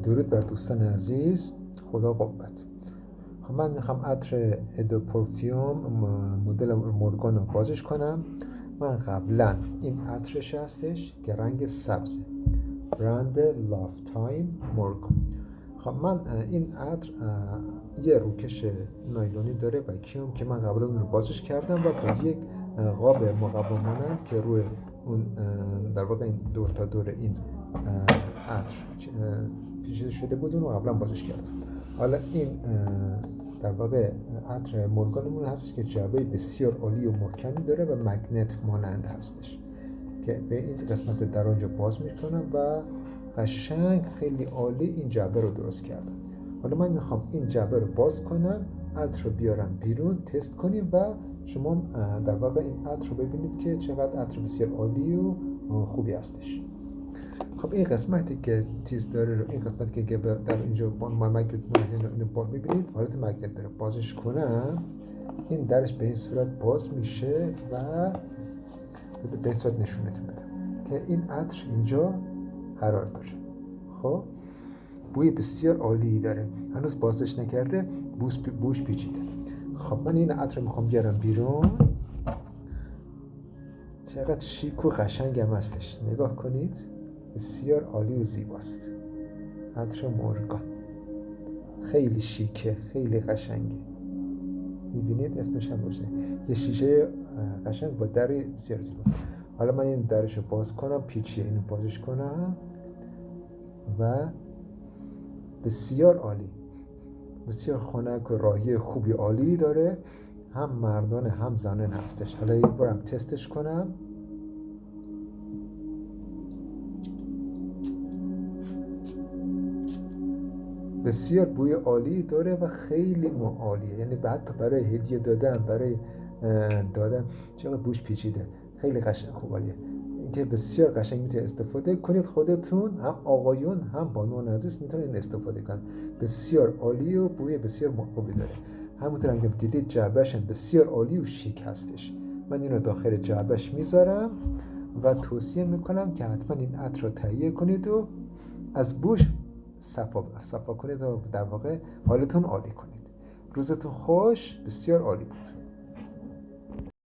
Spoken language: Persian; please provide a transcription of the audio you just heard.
درود بر دوستان عزیز، خدا قوت. خب من میخوام عطر ادو پرفیوم مدل مورگان رو بازش کنم. من قبلا این عطرش هستش که رنگ سبزه، برند لاف تایم مورگان. خب من این عطر یه روکش نایلونی داره و کیوم که من قبلا اون رو بازش کردم و با یک قاب مقوا مانند که روی اون در واقع این دور تا دور این عطر پیچیده شده بود اون رو قبلا بازش کردم. حالا این در واقع عطر مورگانمون هستش که جعبه بسیار عالی و محکمی داره و مگنت مانند هستش که به این قسمت در آنجا باز میکنم و قشنگ خیلی عالی این جعبه رو درست کردم. حالا من میخوام این جعبه رو باز کنم، عطر رو بیارم بیرون، تست کنیم و شما در واقع این عطر رو ببینید که چقدر عطر بسیار عالی و خوبی هستش. خب این قسمتی که تیز داره رو، این قسمتی که در اینجا مگنت اینو ببینید حالت مگنت داره، بازش کنم این درش به این صورت باز میشه و به این صورت نشونتون بدم که این عطر اینجا قرار داره. خب بوی بسیار عالی داره، هنوز بازش نکرده، بوش پیچیده. خب من این عطر میخوام بیارم بیرون. چقدر شیک و قشنگ هم هستش، نگاه کنید، بسیار عالی و زیباست. عطر مورگان خیلی شیکه، خیلی قشنگه، میبینید اسمش هم باشه، یه شیشه قشنگ با در بسیار زیبا. حالا من این درش رو باز کنم، پیچیه، اینو بازش کنم و بسیار عالی، بسیار خنک و راحی خوبی عالی داره، هم مردانه هم زنانه هستش. حالا یه بارم تستش کنم. بسیار بوی عالی داره و خیلی عالیه، یعنی حتی برای هدیه دادن، برای دادن چقدر بوش پیچیده، خیلی قشنگ خوب عالیه. اینکه بسیار قشنگ میتونید استفاده کنید، خودتون هم آقایون هم بانوان عزیز میتونید استفاده کنید. بسیار عالی و بوی بسیار خوبی داره. همونطور که دیدید جعبه‌ش بسیار عالی و شیک هستش. من این رو داخل جعبه‌اش میذارم و توصیه میکنم که حتما این عطر رو تهیه کنید و از بوش صفا کنید و در واقع حالتون عالی کنید. روزتون خوش، بسیار عالی بود.